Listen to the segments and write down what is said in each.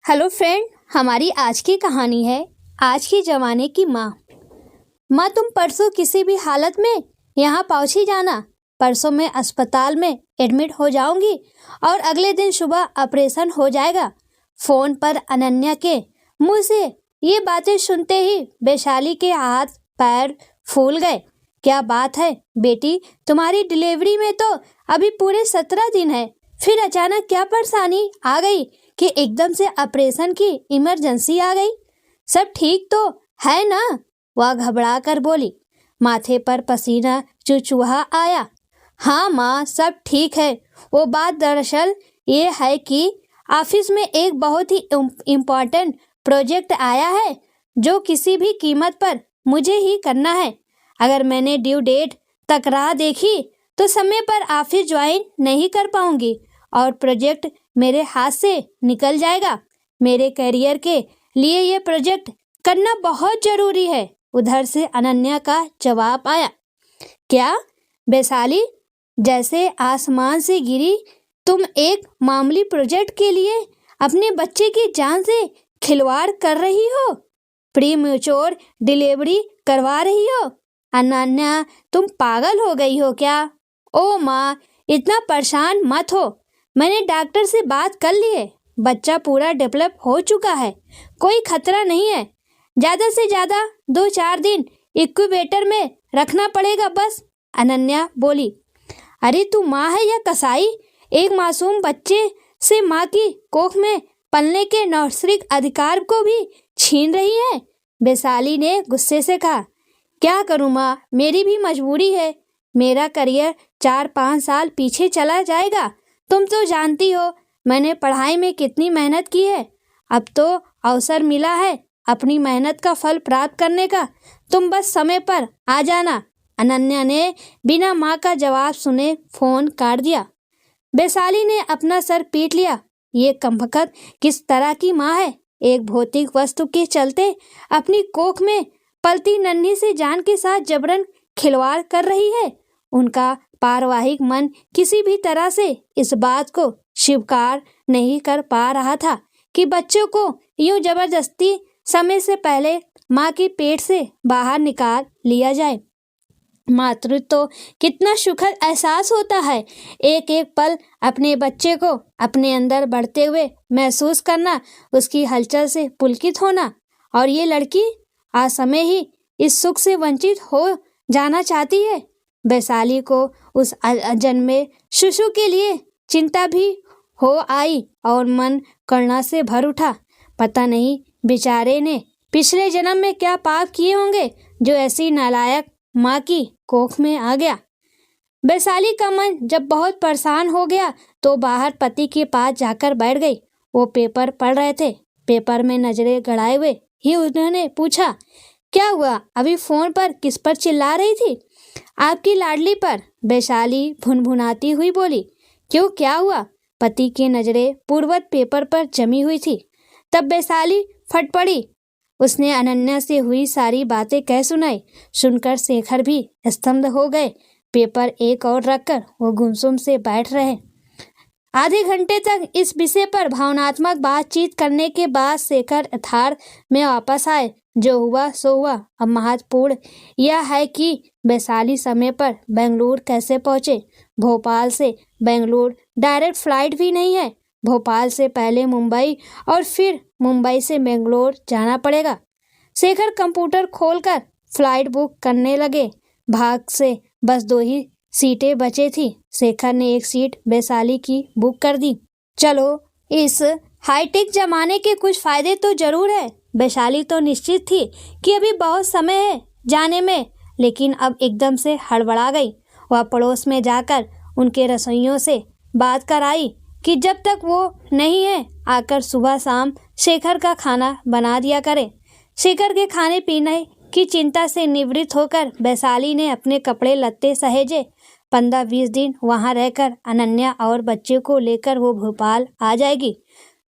Hello friend, हमारी आज की कहानी है आज के ज़माने की माँ। माँ, तुम परसों किसी भी हालत में यहाँ पहुँच ही जाना। परसों मैं अस्पताल में एडमिट हो जाऊंगी और अगले दिन सुबह ऑपरेशन हो जाएगा। फ़ोन पर अनन्या के मुंह से ये बातें सुनते ही वैशाली के हाथ पैर फूल गए। क्या बात है बेटी, तुम्हारी डिलीवरी में तो अभी पूरे 17 दिन है, फिर अचानक क्या परेशानी आ गई कि एकदम से ऑपरेशन की इमरजेंसी आ गई? सब ठीक तो है ना? वह घबरा कर बोली। माथे पर पसीना चुचुहा आया। हाँ माँ, सब ठीक है। वो बात दरअसल ये है कि ऑफिस में एक बहुत ही इम्पोर्टेंट प्रोजेक्ट आया है जो किसी भी कीमत पर मुझे ही करना है। अगर मैंने ड्यू डेट तक राह देखी तो समय पर ऑफिस ज्वाइन नहीं कर पाऊंगी और प्रोजेक्ट मेरे हाथ से निकल जाएगा। मेरे करियर के लिए ये प्रोजेक्ट करना बहुत जरूरी है। उधर से अनन्या का जवाब आया। क्या वैशाली, जैसे आसमान से गिरी, तुम एक मामूली प्रोजेक्ट के लिए अपने बच्चे की जान से खिलवाड़ कर रही हो? प्रीमैच्योर डिलीवरी करवा रही हो? अनन्या, तुम पागल हो गई हो क्या? ओ माँ, इतना परेशान मत हो। मैंने डॉक्टर से बात कर ली है। बच्चा पूरा डेवलप हो चुका है, कोई खतरा नहीं है। ज़्यादा से ज़्यादा 2-4 दिन इंक्यूबेटर में रखना पड़ेगा बस। अनन्या बोली। अरे तू माँ है या कसाई? एक मासूम बच्चे से माँ की कोख में पलने के नैसर्गिक अधिकार को भी छीन रही है। वैशाली ने गुस्से से कहा। क्या करूँ माँ, मेरी भी मजबूरी है। मेरा करियर 4-5 साल पीछे चला जाएगा। तुम तो जानती हो मैंने पढ़ाई में कितनी मेहनत की है। अब तो अवसर मिला है अपनी मेहनत का फल प्राप्त करने का। तुम बस समय पर आ जाना। अनन्या ने बिना माँ का जवाब सुने फोन काट दिया। वैशाली ने अपना सर पीट लिया। ये कमबख्त किस तरह की माँ है? एक भौतिक वस्तु के चलते अपनी कोख में पलती नन्ही सी जान के साथ जबरन खिलवाड़ कर रही है। उनका पारिवारिक मन किसी भी तरह से इस बात को स्वीकार नहीं कर पा रहा था कि बच्चों को यूं जबरदस्ती समय से पहले माँ के पेट से बाहर निकाल लिया जाए। मातृत्व तो कितना सुखद एहसास होता है। एक एक पल अपने बच्चे को अपने अंदर बढ़ते हुए महसूस करना, उसकी हलचल से पुलकित होना। और ये लड़की असमय ही इस सुख से वंचित हो जाना चाहती है। वैशाली को उस अजन्मे शिशु के लिए चिंता भी हो आई और मन करुणा से भर उठा। पता नहीं बेचारे ने पिछले जन्म में क्या पाप किए होंगे जो ऐसी नालायक माँ की कोख में आ गया। वैशाली का मन जब बहुत परेशान हो गया तो बाहर पति के पास जाकर बैठ गई। वो पेपर पढ़ रहे थे। पेपर में नजरें गड़ाए हुए ही उन्होंने पूछा, क्या हुआ? अभी फोन पर किस पर चिल्ला रही थी? आपकी लाडली पर, वैशाली भुनभुनाती हुई बोली। क्यों, क्या हुआ? पति की नजरें पूर्ववत पेपर पर जमी हुई थी। तब वैशाली फट पड़ी। उसने अनन्या से हुई सारी बातें कह सुनाई। सुनकर शेखर भी स्तब्ध हो गए। पेपर एक और रखकर वो गुमसुम से बैठ रहे। आधे घंटे तक इस विषय पर भावनात्मक बातचीत करने के बाद शेखर यथार्थ में वापस आए। जो हुआ सो हुआ। अब महत्वपूर्ण यह है कि वैशाली समय पर बेंगलुरु कैसे पहुंचे। भोपाल से बेंगलुरु डायरेक्ट फ्लाइट भी नहीं है। भोपाल से पहले मुंबई और फिर मुंबई से बेंगलुरु जाना पड़ेगा। शेखर कंप्यूटर खोलकर फ्लाइट बुक करने लगे। भाग से बस 2 ही सीटें बचे थी। शेखर ने एक सीट वैशाली की बुक कर दी। चलो, इस हाईटेक जमाने के कुछ फायदे तो जरूर है। वैशाली तो निश्चित थी कि अभी बहुत समय है जाने में, लेकिन अब एकदम से हड़बड़ा गई। वह पड़ोस में जाकर उनके रसोइयों से बात कर आई कि जब तक वो नहीं है आकर सुबह शाम शेखर का खाना बना दिया करें। शेखर के खाने पीने की चिंता से निवृत्त होकर वैशाली ने अपने कपड़े लत्ते सहेजे। 15-20 दिन वहां रहकर अनन्या और बच्चे को लेकर वो भोपाल आ जाएगी।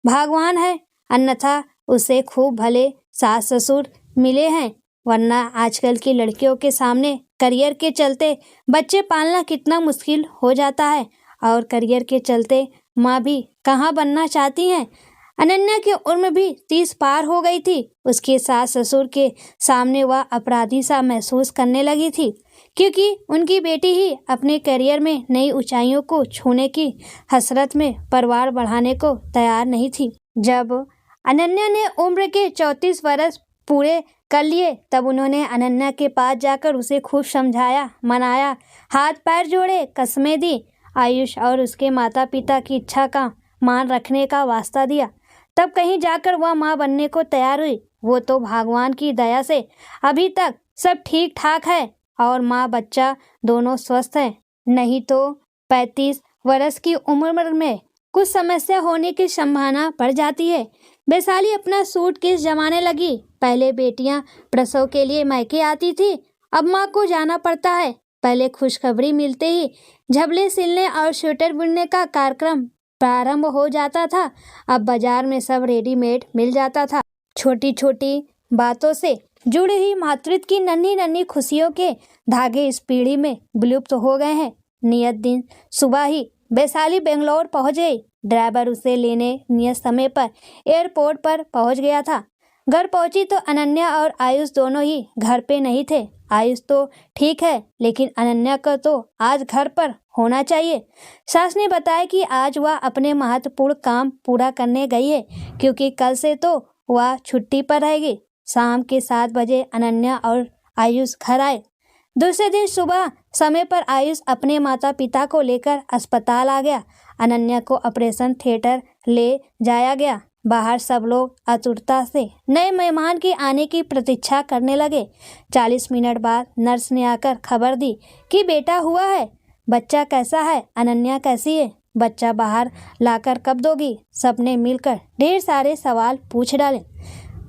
भगवान है, अन्यथा उसे खूब भले सास ससुर मिले हैं, वरना आजकल की लड़कियों के सामने करियर के चलते बच्चे पालना कितना मुश्किल हो जाता है। और करियर के चलते माँ भी कहाँ बनना चाहती हैं। अनन्या की उम्र भी 30 पार हो गई थी। उसके सास ससुर के सामने वह अपराधी सा महसूस करने लगी थी, क्योंकि उनकी बेटी ही अपने करियर में नई ऊंचाइयों को छूने की हसरत में परिवार बढ़ाने को तैयार नहीं थी। जब अनन्या ने उम्र के 34 वर्ष पूरे कर लिए, तब उन्होंने अनन्या के पास जाकर उसे खूब समझाया, मनाया, हाथ पैर जोड़े, कस्में दी, आयुष और उसके माता पिता की इच्छा का मान रखने का वास्ता दिया। तब कहीं जाकर वह माँ बनने को तैयार हुई। वो तो भगवान की दया से अभी तक सब ठीक ठाक है और माँ बच्चा दोनों स्वस्थ हैं। नहीं तो 35 वर्ष की उम्र में कुछ समस्या होने की संभावना बढ़ जाती है। वैशाली अपना सूटकेस जमाने लगी। पहले बेटियां प्रसव के लिए मायके आती थी, अब माँ को जाना पड़ता है। पहले खुशखबरी मिलते ही झबले सिलने और स्वेटर बुनने का कार्यक्रम प्रारंभ हो जाता था। अब बाजार में सब रेडीमेड मिल जाता था। छोटी छोटी बातों से जुड़ी हुई मातृत्व की नन्ही नन्ही खुशियों के धागे इस पीढ़ी में विलुप्त हो गए हैं। नियत दिन सुबह ही वैशाली बेंगलोर पहुंच गई। ड्राइवर उसे लेने नियत समय पर एयरपोर्ट पर पहुंच गया था। घर पहुंची तो अनन्या और आयुष दोनों ही घर पे नहीं थे। आयुष तो ठीक है, लेकिन अनन्या का तो आज घर पर होना चाहिए। सास ने बताया कि आज वह अपने महत्वपूर्ण काम पूरा करने गई है, क्योंकि कल से तो वह छुट्टी पर रहेगी। शाम के 7 बजे अनन्या और आयुष घर आए। दूसरे दिन सुबह समय पर आयुष अपने माता पिता को लेकर अस्पताल आ गया। अनन्या को ऑपरेशन थिएटर ले जाया गया। बाहर सब लोग आतुरता से नए मेहमान के आने की प्रतीक्षा करने लगे। 40 मिनट बाद नर्स ने आकर खबर दी कि बेटा हुआ है। बच्चा कैसा है? अनन्या कैसी है? बच्चा बाहर लाकर कब दोगी? सबने मिलकर ढेर सारे सवाल पूछ डाले।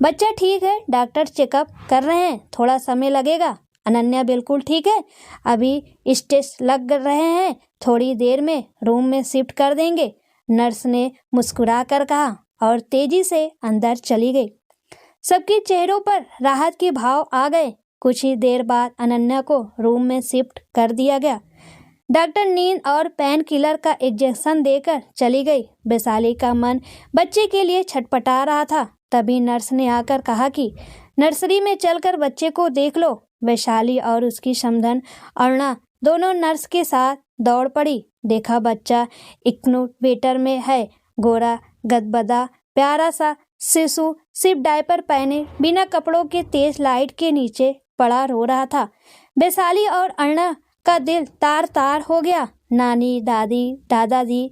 बच्चा ठीक है, डॉक्टर चेकअप कर रहे हैं, थोड़ा समय लगेगा। अनन्या बिल्कुल ठीक है, अभी स्टेज लग रहे हैं, थोड़ी देर में रूम में शिफ्ट कर देंगे, नर्स ने मुस्कुरा कर कहा और तेजी से अंदर चली गई। सबके चेहरों पर राहत के भाव आ गए। कुछ ही देर बाद अनन्या को रूम में शिफ्ट कर दिया गया। डॉक्टर नींद और पेन किलर का इंजेक्शन देकर चली गई। वैशाली का मन बच्चे के लिए छटपटा रहा था। तभी नर्स ने आकर कहा कि नर्सरी में चलकर बच्चे को देख लो। वैशाली और उसकी समधन अरुणा दोनों नर्स के साथ दौड़ पड़ी। देखा बच्चा इनक्यूबेटर में है। गोरा गदबदा प्यारा सा शिशु सिर्फ डायपर पहने बिना कपड़ों के तेज लाइट के नीचे पड़ा रो रहा था। वैशाली और अरुणा का दिल तार तार हो गया। नानी, दादी, दादाजी,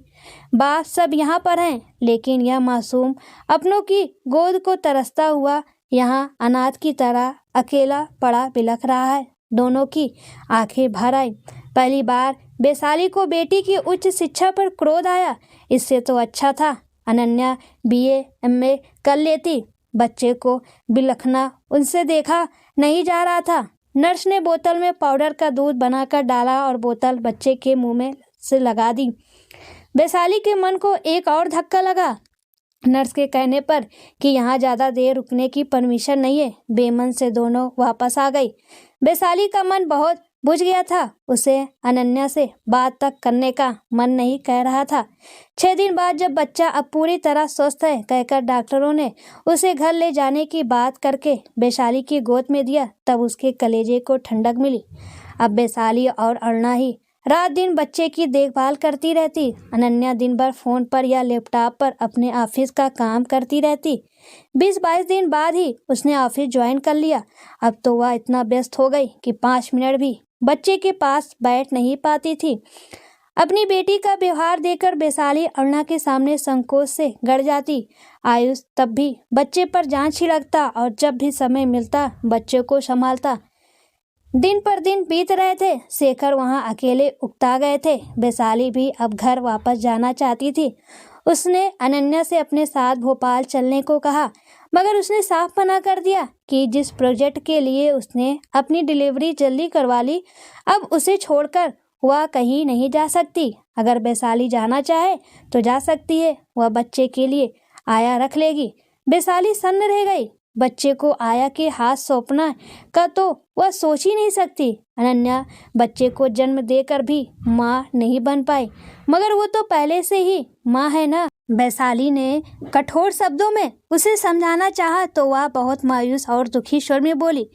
बाप सब यहाँ पर हैं, लेकिन यह मासूम अपनों की गोद को तरसता हुआ यहाँ अनाथ की तरह अकेला पड़ा बिलख रहा है। दोनों की आंखें भर आई। पहली बार वैशाली को बेटी की उच्च शिक्षा पर क्रोध आया। इससे तो अच्छा था अनन्या BA MA कर लेती। बच्चे को बिलखना उनसे देखा नहीं जा रहा था। नर्स ने बोतल में पाउडर का दूध बनाकर डाला और बोतल बच्चे के मुंह में से लगा दी। वैशाली के मन को एक और धक्का लगा। नर्स के कहने पर कि यहाँ ज़्यादा देर रुकने की परमिशन नहीं है, बेमन से दोनों वापस आ गई। वैशाली का मन बहुत बुझ गया था। उसे अनन्या से बात तक करने का मन नहीं कह रहा था। 6 दिन बाद जब बच्चा अब पूरी तरह स्वस्थ है कहकर डॉक्टरों ने उसे घर ले जाने की बात करके वैशाली की गोद में दिया, तब उसके कलेजे को ठंडक मिली। अब वैशाली और अरुणा ही रात दिन बच्चे की देखभाल करती रहती। अनन्या दिन भर फोन पर या लैपटॉप पर अपने ऑफिस का काम करती रहती। 20-22 दिन बाद ही उसने ऑफिस ज्वाइन कर लिया। अब तो वह इतना व्यस्त हो गई कि 5 मिनट भी बच्चे के पास बैठ नहीं पाती थी। अपनी बेटी का व्यवहार देखकर वैशाली अरुणा के सामने संकोच से गड़ जाती। आयुष तब भी बच्चे पर जान छिड़कता और जब भी समय मिलता बच्चे को संभालता। दिन पर दिन बीत रहे थे। शेखर वहां अकेले उकता गए थे। वैशाली भी अब घर वापस जाना चाहती थी। उसने अनन्या से अपने साथ भोपाल चलने को कहा, मगर उसने साफ मना कर दिया कि जिस प्रोजेक्ट के लिए उसने अपनी डिलीवरी जल्दी करवा ली, अब उसे छोड़कर वह कहीं नहीं जा सकती। अगर वैशाली जाना चाहे तो जा सकती है, वह बच्चे के लिए आया रख लेगी। वैशाली सन्न रह गई। बच्चे को आया के हाथ सौंपना का तो वह सोच ही नहीं सकती। अनन्या बच्चे को जन्म देकर भी माँ नहीं बन पाई, मगर वो तो पहले से ही माँ है ना। वैशाली ने कठोर शब्दों में उसे समझाना चाहा तो वह बहुत मायूस और दुखी स्वर में बोली,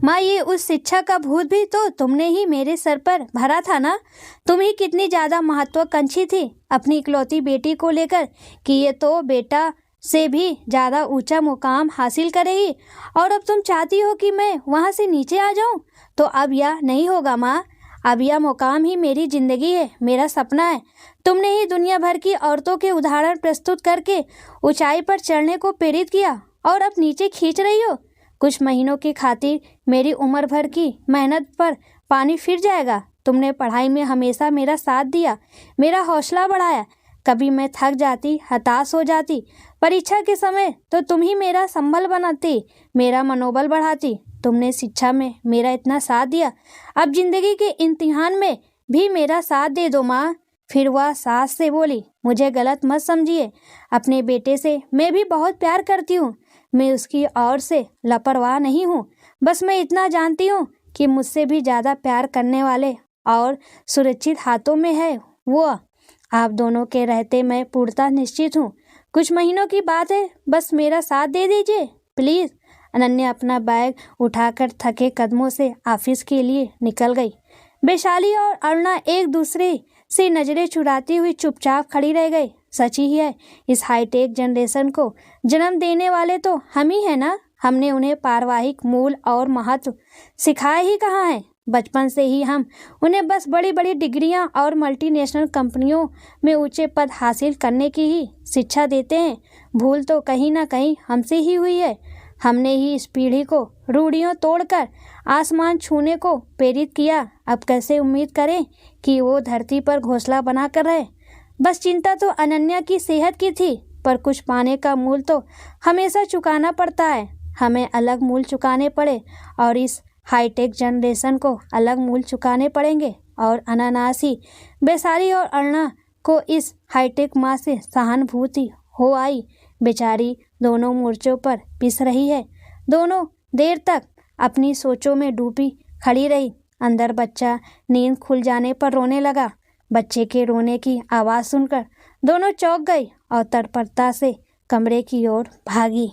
माँ, ये उस शिक्षा का भूत भी तो तुमने ही मेरे सर पर भरा था ना। तुम ही कितनी ज़्यादा महत्वाकांक्षी थी अपनी इकलौती बेटी को लेकर कि ये तो बेटा से भी ज़्यादा ऊंचा मुकाम हासिल करेगी, और अब तुम चाहती हो कि मैं वहाँ से नीचे आ जाऊँ। तो अब यह नहीं होगा माँ, अब यह मुकाम ही मेरी ज़िंदगी है, मेरा सपना है। तुमने ही दुनिया भर की औरतों के उदाहरण प्रस्तुत करके ऊंचाई पर चढ़ने को प्रेरित किया और अब नीचे खींच रही हो। कुछ महीनों की खातिर मेरी उम्र भर की मेहनत पर पानी फिर जाएगा। तुमने पढ़ाई में हमेशा मेरा साथ दिया, मेरा हौसला बढ़ाया। कभी मैं थक जाती, हताश हो जाती परीक्षा के समय तो तुम ही मेरा संबल बनाती, मेरा मनोबल बढ़ाती। तुमने शिक्षा में मेरा इतना साथ दिया, अब जिंदगी के इम्तिहान में भी मेरा साथ दे दो माँ। फिर वह सास से बोली, मुझे गलत मत समझिए, अपने बेटे से मैं भी बहुत प्यार करती हूँ। मैं उसकी ओर से लापरवाह नहीं हूँ। बस मैं इतना जानती हूँ कि मुझसे भी ज़्यादा प्यार करने वाले और सुरक्षित हाथों में है वो आप दोनों के रहते मैं पूर्णतः निश्चित हूँ। कुछ महीनों की बात है, बस मेरा साथ दे दीजिए प्लीज़। अनन्या अपना बैग उठाकर थके कदमों से ऑफिस के लिए निकल गई। वैशाली और अरुणा एक दूसरे से नजरें चुराती हुई चुपचाप खड़ी रह गई। सच ही है, इस हाईटेक जनरेशन को जन्म देने वाले तो हम ही हैं ना। हमने उन्हें पारिवारिक मूल और महत्व सिखाए ही कहाँ है। बचपन से ही हम उन्हें बस बड़ी बड़ी डिग्रियां और मल्टीनेशनल कंपनियों में ऊंचे पद हासिल करने की ही शिक्षा देते हैं। भूल तो कहीं ना कहीं हमसे ही हुई है। हमने ही इस पीढ़ी को रूढ़ियों तोड़कर आसमान छूने को प्रेरित किया। अब कैसे उम्मीद करें कि वो धरती पर घोंसला बना कर रहे। बस चिंता तो अनन्या की सेहत की थी, पर कुछ पाने का मूल तो हमेशा चुकाना पड़ता है। हमें अलग मूल चुकाने पड़े और इस हाईटेक जनरेशन को अलग मूल चुकाने पड़ेंगे। और अनानासी बेसारी और अरुणा को इस हाईटेक माँ से सहानुभूति हो आई। बेचारी दोनों मोर्चों पर पिस रही है। दोनों देर तक अपनी सोचों में डूबी खड़ी रही। अंदर बच्चा नींद खुल जाने पर रोने लगा। बच्चे के रोने की आवाज़ सुनकर दोनों चौंक गई और तत्परता से कमरे की ओर भागी।